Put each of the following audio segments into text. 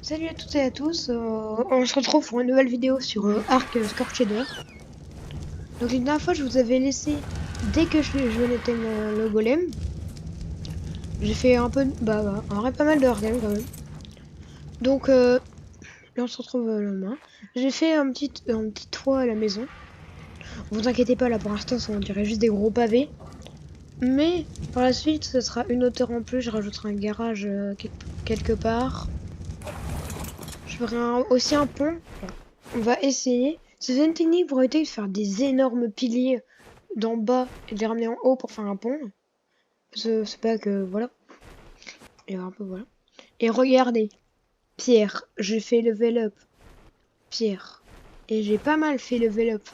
Salut à toutes et à tous, on se retrouve pour une nouvelle vidéo sur Ark Scorched Shader. Donc la dernière fois je vous avais laissé, dès que je venais d'éteindre le golem, j'ai fait un peu, en vrai pas mal de hard game quand même. Donc là on se retrouve le lendemain. J'ai fait un petit toit à la maison. Vous inquiétez pas, là pour l'instant on dirait juste des gros pavés. Mais par la suite ce sera une hauteur en plus, je rajouterai un garage quelque part. Je ferai aussi un pont. On va essayer. C'est une technique pour éviter de faire des énormes piliers d'en bas et de les ramener en haut pour faire un pont. C'est pas que voilà. Et un peu voilà. Et regardez, Pierre, j'ai fait level up. Pierre. Et j'ai pas mal fait level up.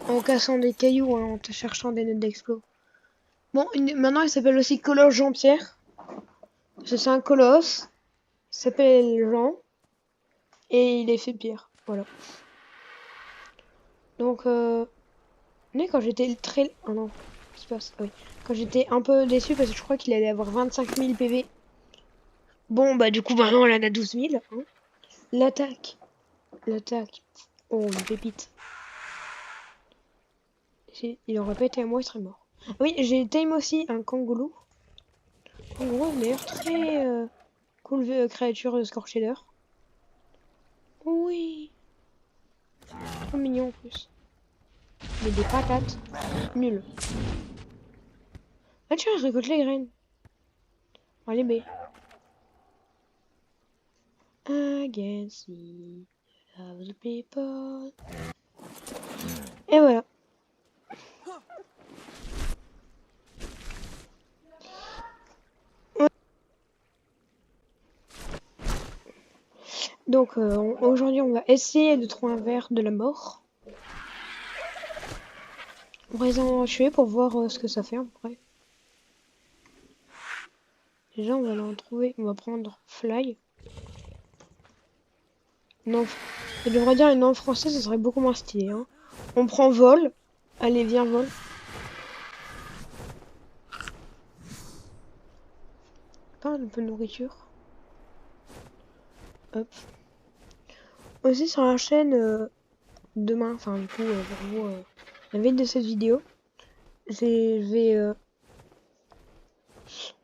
En cassant des cailloux, en cherchant des notes d'explo. Bon, maintenant il s'appelle aussi Colosse Jean-Pierre. C'est un colosse. Il s'appelle Jean. Et il est fait Pierre. Voilà. Donc, mais quand j'étais très... Oh non, qu'est-ce qui se passe? Ah oui. Quand j'étais un peu déçu parce que je crois qu'il allait avoir 25 000 PV. Bon, bah du coup, maintenant, elle en a 12 000. Hein. L'attaque. L'attaque. Oh, une pépite. Il aurait pas été à moi, il serait mort. Ah oui, j'ai tame aussi un kangourou. Kangourou, d'ailleurs, très cool créature de Scorched Shader. Oui. Trop mignon en plus. Mais des patates. Nul. Ah tiens, je récolte les graines. Allez, B. I can see other people. Et voilà. Donc aujourd'hui on va essayer de trouver un verre de la mort. On va les en tuer pour voir ce que ça fait après. Déjà on va en trouver, on va prendre fly. Non, je devrais dire une en français, ce serait beaucoup moins stylé. Hein. On prend vol. Allez viens vol. Pas un peu de nourriture. Hop. Aussi sur la chaîne demain, enfin du coup pour vous la veille de cette vidéo, je vais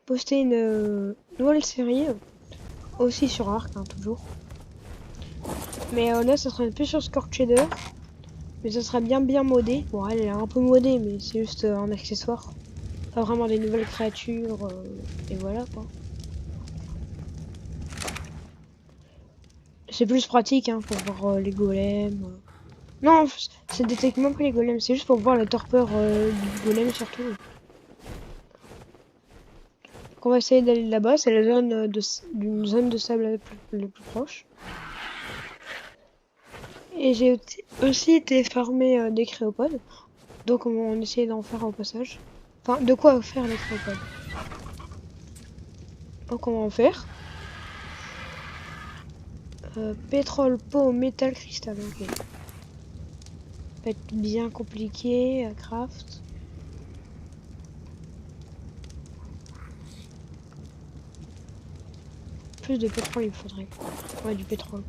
poster une nouvelle série aussi sur Ark, hein, toujours. Mais là ça sera plus sur Scorched Shader. Mais ça sera bien modé. Bon, elle est un peu modée, mais c'est juste un accessoire. Pas vraiment des nouvelles créatures. Et voilà quoi. C'est plus pratique hein, pour voir les golems. Non, ça détecte même pas les golems. C'est juste pour voir la torpeur du golem surtout. Donc on va essayer d'aller là-bas. C'est la zone d'une zone de sable la plus proche. Et j'ai aussi été farmer des créopodes. Donc on va essayer d'en faire au passage. Enfin, de quoi faire les créopodes. Donc on va en faire. Pétrole, peau, métal, cristal. Ok. Ça va être bien compliqué à craft. Plus de pétrole il faudrait. Ouais, du pétrole.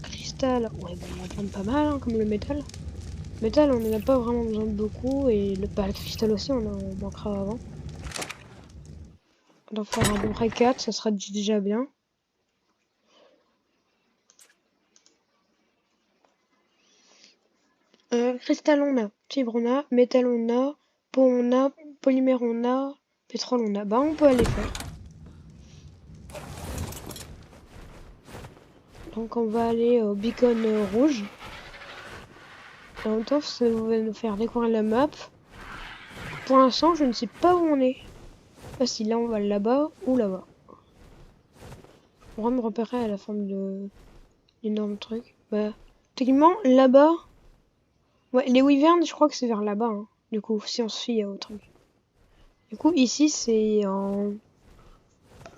Cristal. Ouais, bon, on va prendre pas mal, hein, comme le métal. Métal, on en a pas vraiment besoin de beaucoup. Et le cristal aussi, on en manquera avant. On doit faire à peu près 4, ça sera déjà bien. Cristal on a, fibre on a, métal on a, peau on a, polymère on a, pétrole on a. Bah on peut aller faire. Donc on va aller au beacon rouge. Et en même temps ça va nous faire découvrir la map. Pour l'instant je ne sais pas où on est. Pas si là on va là-bas ou là-bas. On va me repérer à la forme de l'énorme truc. Bah techniquement là-bas. Ouais les wyverns je crois que c'est vers là-bas. Hein. Du coup si on se fie au truc. Du coup ici c'est en...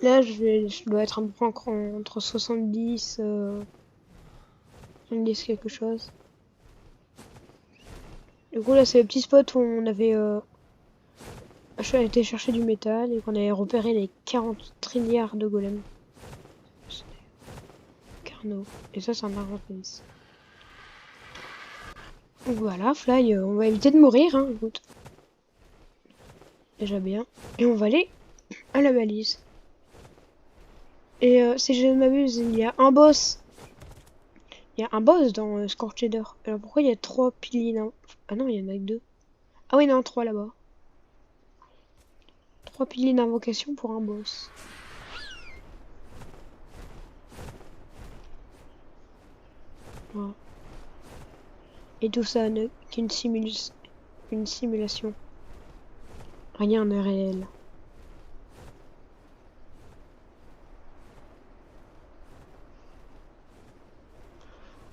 Là, je dois être un peu entre 70, 70 quelque chose. Du coup, là, c'est le petit spot où on avait je suis été chercher du métal et qu'on avait repéré les 40 trilliards de golems. Carnot. Et ça, c'est un argent tennis. Donc voilà, Fly, on va éviter de mourir, hein, écoute. Déjà bien. Et on va aller à la balise. Et si je ne m'abuse, il y a un boss. Il y a un boss dans Scorched Shader. Alors pourquoi il y a 3 piliers d'un... Ah non, il y en a que 2. Ah oui, non, 3 là-bas. 3 piliers d'invocation pour un boss. Voilà. Et tout ça n'est qu'une simulation. Rien n'est réel.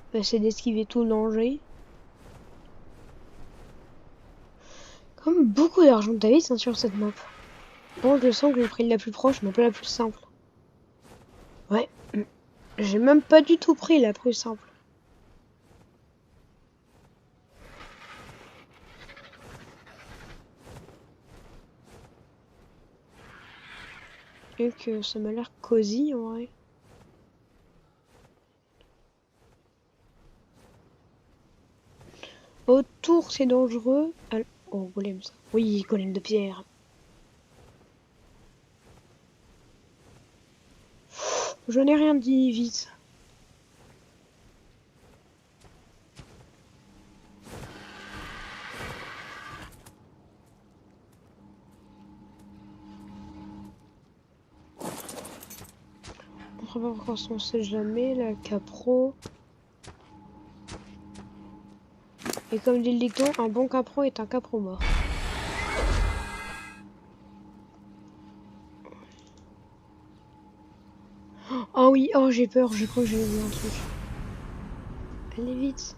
On va essayer d'esquiver tout le danger. Comme beaucoup d'argent de David hein, sur cette map. Bon, je sens que j'ai pris la plus proche, mais pas la plus simple. Ouais, j'ai même pas du tout pris la plus simple. Et que ça m'a l'air cosy en vrai. Autour c'est dangereux. Oh, golem ça. Oui, golem de pierre. Je n'ai rien dit, vite. On va voir on sait jamais, la capro. Et comme dit le dicton, un bon capro est un capro mort. Oh oui, oh j'ai peur, je crois que j'ai vu un truc. Allez vite.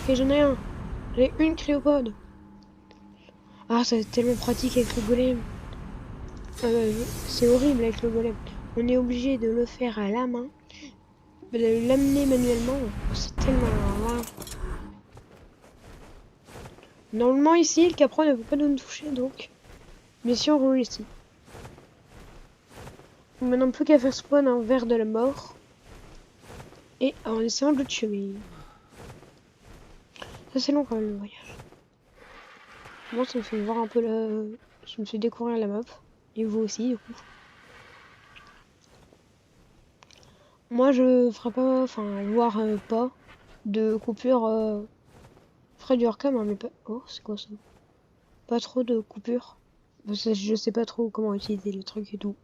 Ok, j'en ai un. J'ai une cryopode. Ah, ça va être tellement pratique avec le golem. C'est horrible avec le golem. On est obligé de le faire à la main. De l'amener manuellement. C'est tellement rare. Normalement ici, le capro ne peut pas nous toucher donc. Mission rouge ici. Maintenant plus qu'à faire spawn un verre de la mort. Et en essayant de le tuer. Ça c'est long quand même le voyage. Bon ça me fait voir un peu la... Je me fais découvrir la map. Et vous aussi du coup. Moi je ferai pas, enfin voir pas de coupure frais du hardcam hein, mais pas... Oh c'est quoi ça? Pas trop de coupure. Parce que je sais pas trop comment utiliser le truc et tout.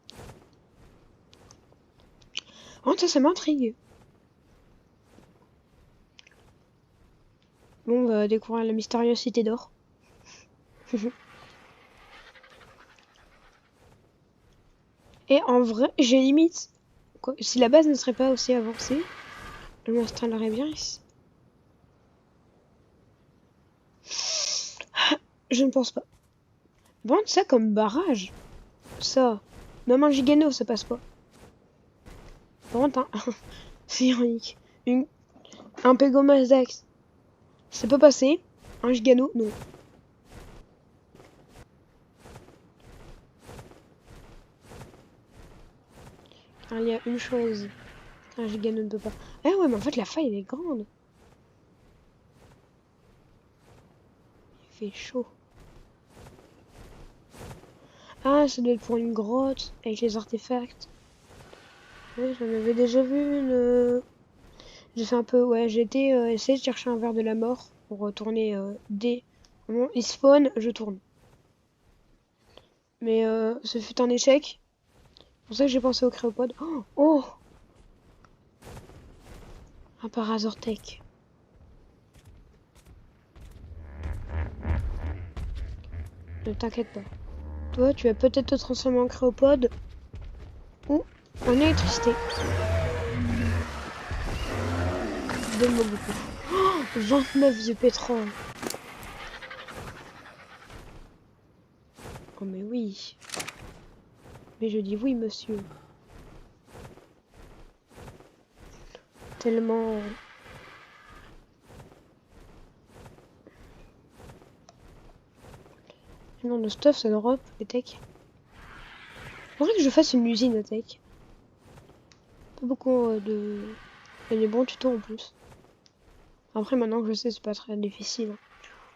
Oh ça m'intrigue. Bon on va découvrir la mystérieuse cité d'or. Et en vrai j'ai limite... Quoi, si la base ne serait pas aussi avancée, je m'installerais bien ici. Je ne pense pas. Bon, ça comme barrage. Ça. Même un gigano, ça passe pas. Par contre, c'est ironique. Un Pegomas Dax, ça peut passer. Un gigano, non. Car il y a une chose. Un gigano ne peut pas. Ah ouais, mais en fait, la faille, elle est grande. Il fait chaud. Ah, ça doit être pour une grotte avec les artefacts. Oui, j'en avais déjà vu une. J'ai fait un peu. Ouais, j'ai été essayer de chercher un verre de la mort pour retourner dès. Bon, il spawn, je tourne. Mais ce fut un échec. C'est pour ça que j'ai pensé au créopode. Oh, oh, un Parazortech. Ne t'inquiète pas. Toi, tu vas peut-être te transformer en créopode ou en électricité. Donne-moi beaucoup. Oh, 29 de pétrole. Oh mais oui. Mais je dis oui, monsieur. Tellement... Non, de stuff, ça drop, les tech. Faudrait que je fasse une usine à tech. Pas beaucoup de... Il y a des bons tutos en plus. Après, maintenant que je sais, c'est pas très difficile.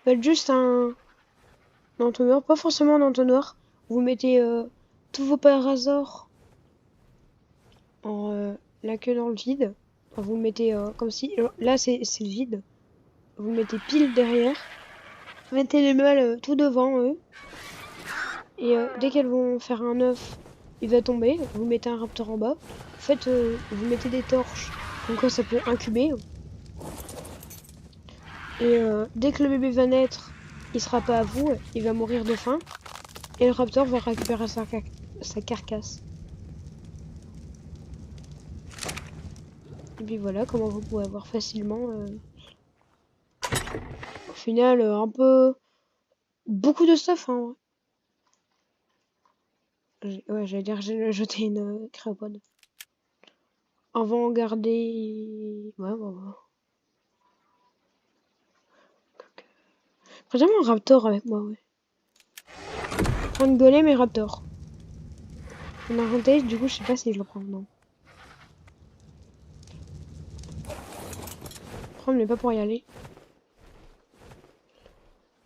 Faites juste un entonnoir, pas forcément un entonnoir. Vous mettez tous vos parasors en la queue dans le vide. Enfin, vous le mettez comme si... Là, c'est le vide. Vous le mettez pile derrière. Mettez les mâles tout devant eux. Et dès qu'elles vont faire un œuf, il va tomber. Vous mettez un raptor en bas. En fait, vous mettez des torches. Comme quoi ça peut incuber. Et dès que le bébé va naître, il sera pas à vous. Il va mourir de faim. Et le raptor va récupérer sa carcasse. Et puis voilà comment vous pouvez avoir facilement. Au final, un peu. Beaucoup de stuff, hein. Ouais, j'allais dire, j'ai jeté une créopode. Avant-garder. Ouais, ouais, ouais. J'ai un raptor avec moi, ouais. Prendre golem et raptor. On a un rampage, du coup, je sais pas si je le prends. Non. Prendre, mais pas pour y aller.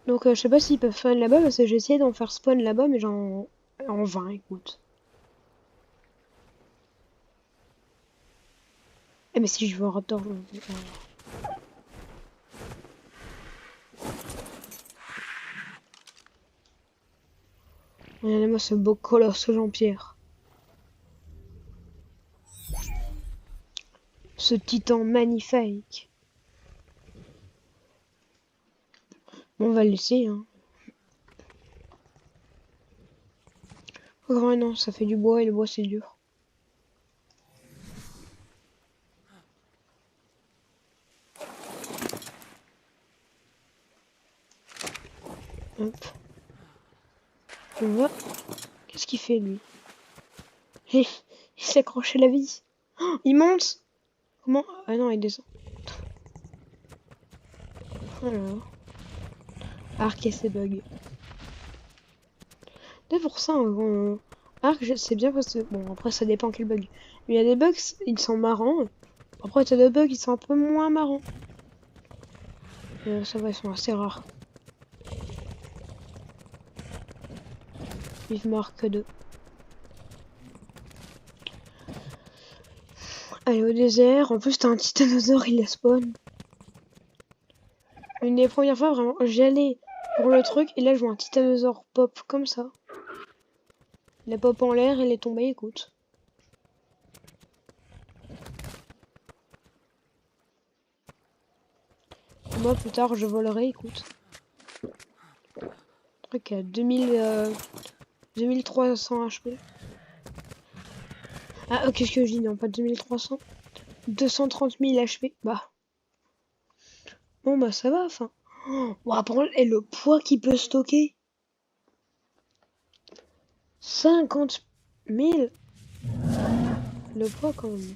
Donc, je sais pas s'ils peuvent spawn là-bas, parce que j'ai essayé d'en faire spawn là-bas, mais en vain, écoute. Eh, mais si je veux un raptor, je veux. Regardez-moi ce beau colosse Jean-Pierre. Ce titan magnifique. Bon, on va le laisser, hein. Oh non, ça fait du bois et le bois c'est dur. Hop. On va. Qu'est-ce qu'il fait lui? Il s'est accroché la vie. Oh, il monte. Comment? Ah non, il descend. Oh là là. Arc et ses bugs. C'est pour ça, Arc, c'est bien parce que... Bon, après, ça dépend quel bug. Mais il y a des bugs, ils sont marrants. Après, il y a des bugs, ils sont un peu moins marrants. Ça va, ils sont assez rares. Vive Mark 2. Allez, au désert. En plus, t'as un titanosaure, il spawn. Une des premières fois, vraiment, j'allais pour le truc, et là, je vois un titanosaure pop comme ça. Il a pop en l'air, il est tombé, écoute. Moi, plus tard, je volerai, écoute. Truc à 2300 HP. Ah, qu'est-ce que je dis? Non, pas 2300. 230 000 HP. Bah. Bon, bah, ça va, enfin. Oh, par contre, et le poids qu'il peut stocker. 50 000. Le poids, quand même.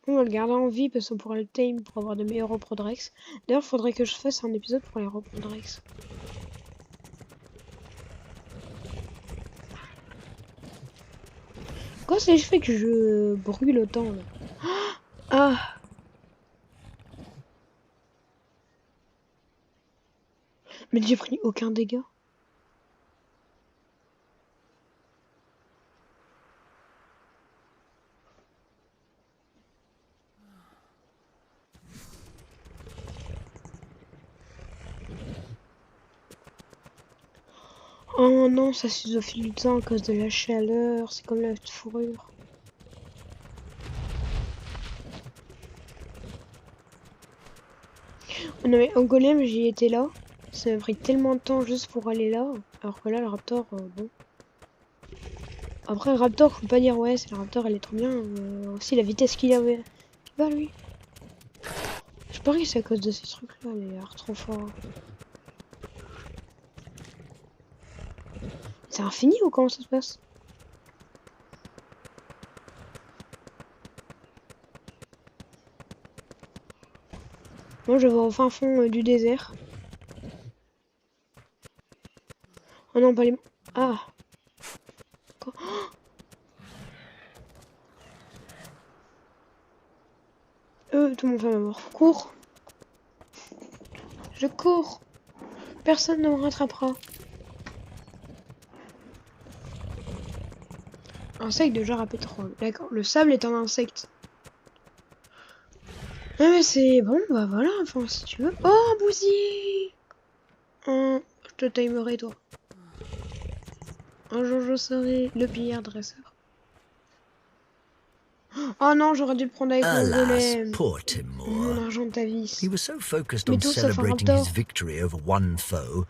On va le garder en vie parce qu'on pourra le tame pour avoir de meilleurs reprodrex. D'ailleurs, faudrait que je fasse un épisode pour les reprodrex. Quoi c'est je fais que je brûle autant là? Ah! Mais j'ai pris aucun dégât. Oh non, ça s'use au fil du temps à cause de la chaleur. C'est comme la fourrure. Oh non mais en golem j'y étais là. Ça m'a pris tellement de temps juste pour aller là. Alors que là le raptor, bon. Après le raptor, faut pas dire ouais, c'est le raptor, elle est trop bien. Aussi la vitesse qu'il avait. Bah lui. Je parie que c'est à cause de ces trucs là, il a l'air trop fort. C'est infini ou comment ça se passe? Moi je vais au fin fond du désert. Oh non, pas les... Ah. Quoi. Tout le monde va mort. Cours. Je cours. Personne ne me rattrapera. Insecte de genre à pétrole. D'accord. Le sable est un insecte. Ah mais c'est bon, bah voilà, enfin si tu veux. Oh, un bousier. Je te timerai toi. Un jour je serai le pire dresseur. Oh non, j'aurais dû le prendre avec mon Alas, golem. poor Mon Timur. argent de ta vie. He was so focused Mais on tout sauf un celebrating raptor. his victory over one foe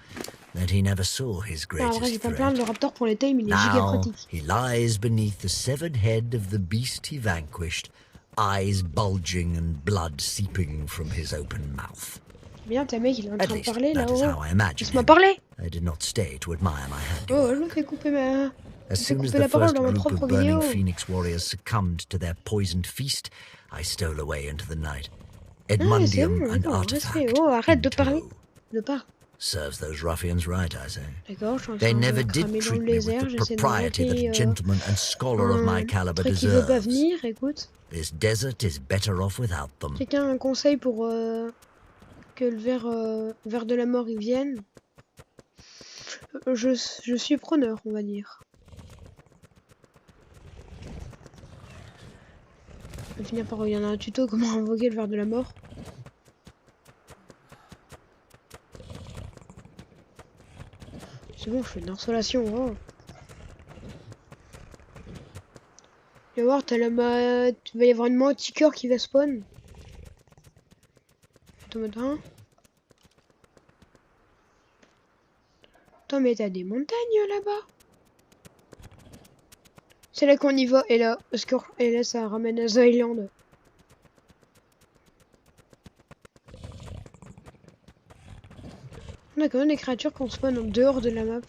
that he never saw his Non, en vrai, j'ai greatest pas me plaindre, threat. le raptor pour les tames, il est giga Now pratique. he lies beneath the severed head of the beast he vanquished, eyes bulging and blood seeping from his open mouth. Bien, ta mec, il est en At train de least, parler that is là-haut. how I imagined Laisse-moi him. parler. I did not stay to admire my Oh, handiwork. je me fais couper ma... As Je me fais soon as couper the la parole first dans ma group propre of burning vidéo. Phoenix warriors succumbed to their poisoned feast, I stole away into the night. Ah, c'est Edmundium bon, and d'accord, artifact respect. Oh, arrête in de parler. tow. De part. Serves those ruffians right, I say. D'accord, je suis en They train never de did cramer dans treat le me with désert. the J'essaie propriety that a d'inventer gentleman and scholar of my un caliber truc qui veut pas deserves. venir, écoute. This desert is better off without them. Quelqu'un a un conseil pour que le ver de la mort il vienne? Je suis preneur, on va dire. On va finir par regarder un tuto comment invoquer le ver de la mort. C'est bon, je fais de l'insolation. Oh. Tu vas voir, il va y avoir une manticore qui va spawn. Attends, attends, mais t'as des montagnes là-bas. C'est là qu'on y va, et là, ça ramène à The Island. On a quand même des créatures qu'on spawn en dehors de la map.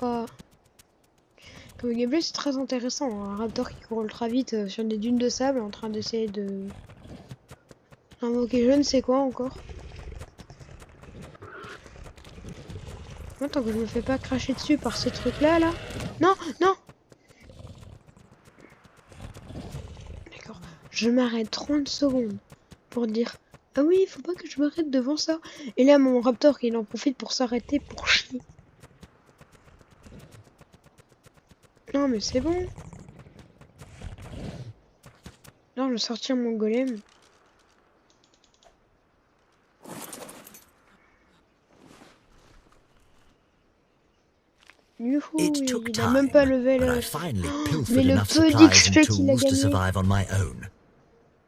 Oh. Comme gameplay, c'est très intéressant. Un raptor qui court ultra vite sur des dunes de sable en train d'essayer de invoquer je ne sais quoi encore. Attends que je me fais pas cracher dessus par ces trucs là. Non, non. D'accord. Je m'arrête 30 secondes pour dire ah oui, il faut pas que je m'arrête devant ça. Et là mon raptor il en profite pour s'arrêter pour chier. Non mais c'est bon. Non, je vais sortir mon golem. Youhou, It took il a même pas levé but I le... finally Oh, pilfered mais le enough peu supplies d'XP and qu'il a tools to gagné. survive on my own.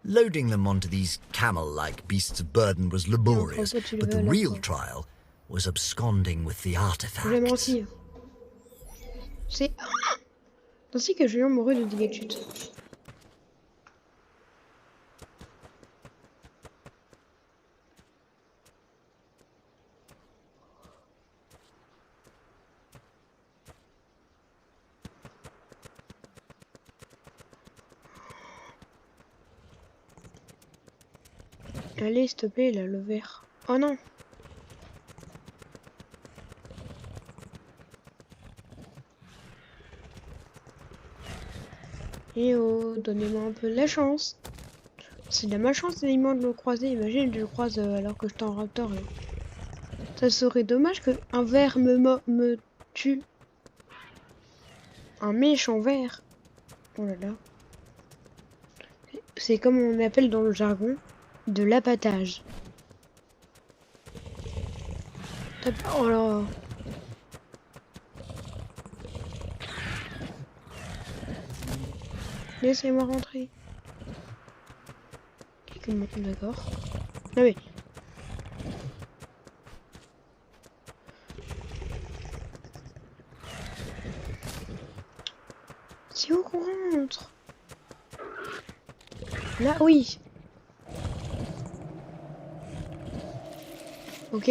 Loading them onto these camel-like beasts of burden was laborious, but the real trial was absconding with the artifacts. J'ai menti. C'est ainsi que Julien mourut de dégâts de chute. Allez, s'il te plaît, là, le verre. Oh non. Eh oh, donnez-moi un peu de la chance. C'est de la malchance évidemment de le croiser. Imagine, je le croise alors que je suis en raptor. Là. Ça serait dommage qu'un ver me tue. Un méchant ver. Oh là là. C'est comme on appelle dans le jargon de l'appâtage. Oh là. Laissez-moi rentrer. D'accord. Ah oui. C'est où qu'on rentre? Là, oui. Ok.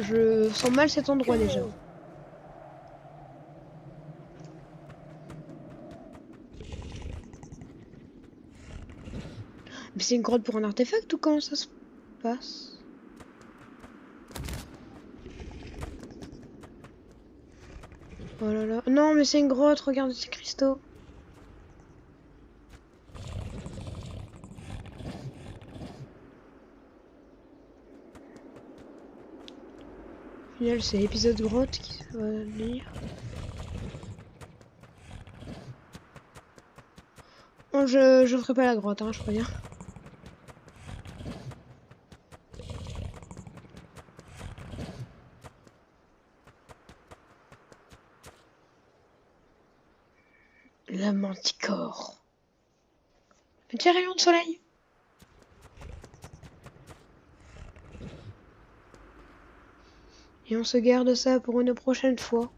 Je sens mal cet endroit déjà. Mais c'est une grotte pour un artefact ou comment ça se passe? Oh là là. Non, mais c'est une grotte, regarde ces cristaux. Au final, c'est l'épisode grotte qui va lire. Bon, je ferai pas la grotte, hein, je préviens. La manticore. Petit rayon de soleil. Et on se garde ça pour une prochaine fois.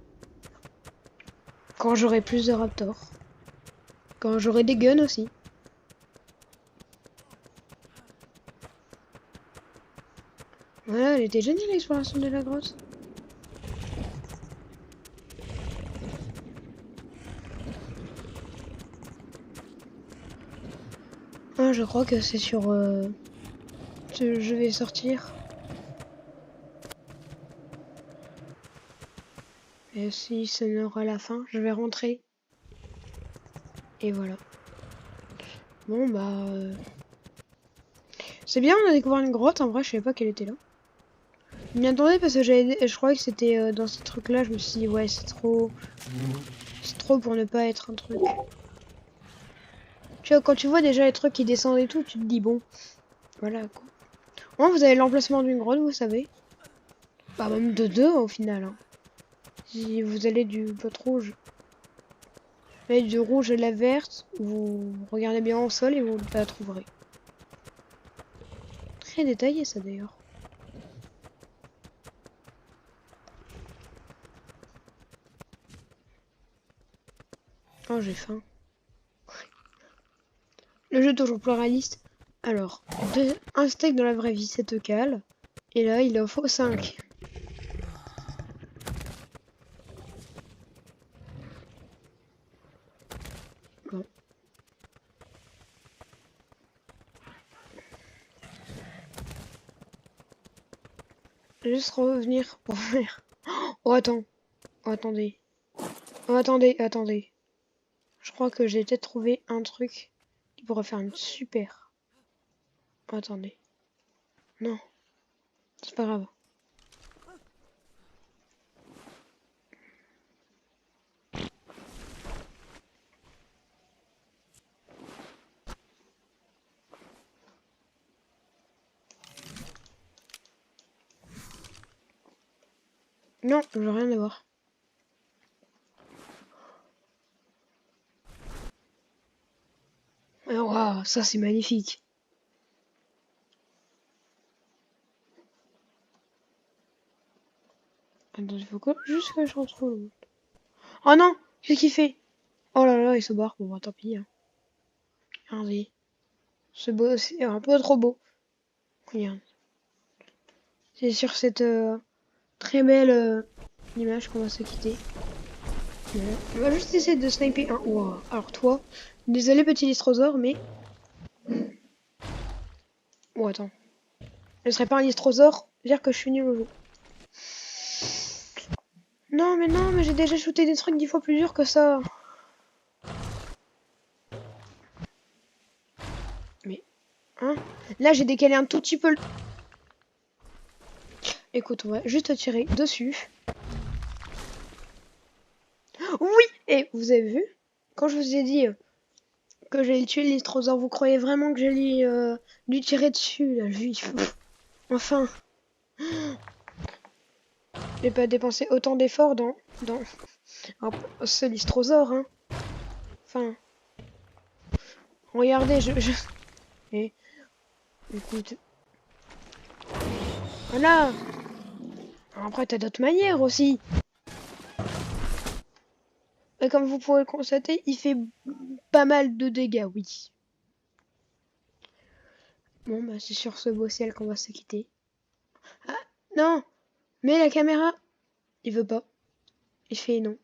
Quand j'aurai plus de raptors. Quand j'aurai des guns aussi. Voilà, elle était géniale l'exploration de la grotte. Ah, je crois que c'est sur... je vais sortir. Et si ce n'aura la fin, je vais rentrer. Et voilà. Bon, bah... c'est bien, on a découvert une grotte. En vrai, je savais pas qu'elle était là. Je m'y attendais parce que je croyais que c'était dans ce truc-là. Je me suis dit, ouais, c'est trop... C'est trop pour ne pas être un truc. Tu vois, quand tu vois déjà les trucs qui descendent et tout, tu te dis, bon, voilà, quoi. Bon, vous avez l'emplacement d'une grotte, vous savez. Bah, même de deux, au final. Hein. Si vous allez du pot rouge, mais du rouge et de la verte, vous regardez bien au sol et vous la trouverez. Très détaillé, ça, d'ailleurs. Oh, j'ai faim. Le jeu est toujours plus réaliste. Alors, un steak dans la vraie vie, ça te cale. Et là, il en faut 5. Bon. Juste revenir pour faire... Oh, attends. Oh, attendez. Oh, attendez. Je crois que j'ai peut-être trouvé un truc qui pourrait faire une super... Oh, attendez. Non. C'est pas grave. Non, je veux rien à voir. Ah, waouh, ça c'est magnifique. Attends, il faut quoi? Juste que je retrouve le... Oh non! Qu'est-ce qu'il fait? Oh là là, il se barre. Bon, bah tant pis. Hein. Regardez. C'est beau, c'est un peu trop beau. Regarde. C'est sur cette très belle image qu'on va se quitter. Voilà. On va juste essayer de sniper un. Wow. Alors toi, désolé petit listrosaure, mais... Oh attends. Je serais pas un listrosaure, dire que je suis nul au jeu. Non mais j'ai déjà shooté des trucs 10 fois plus durs que ça. Mais... Hein? Là j'ai décalé un tout petit peu le... Écoute, on va juste tirer dessus. Oui! Et vous avez vu? Quand je vous ai dit que j'allais tuer le listrosaure, vous croyez vraiment que j'allais lui tirer dessus, là, juif? Enfin... J'ai pas dépensé autant d'efforts dans ce listrosaure, hein. Enfin... Regardez, Et... Écoute... Voilà! Après, t'as d'autres manières aussi. Et comme vous pouvez le constater, il fait pas mal de dégâts, oui. Bon, bah c'est sur ce beau ciel qu'on va se quitter. Ah, non! Mais la caméra! Il veut pas. Il fait non.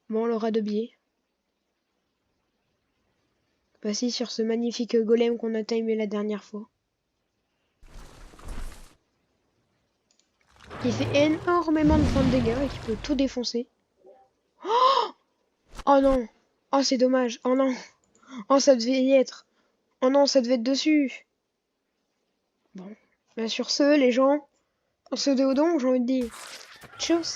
Bon, on l'aura de biais. Bah si, sur ce magnifique golem qu'on a timé la dernière fois. Qui fait énormément de points de dégâts et qui peut tout défoncer. Oh non! Oh c'est dommage! Oh non! Oh ça devait y être! Oh non, ça devait être dessus! Bon. Bah sur ce, les gens, on se déodon, j'ai envie de dire. Tchuss!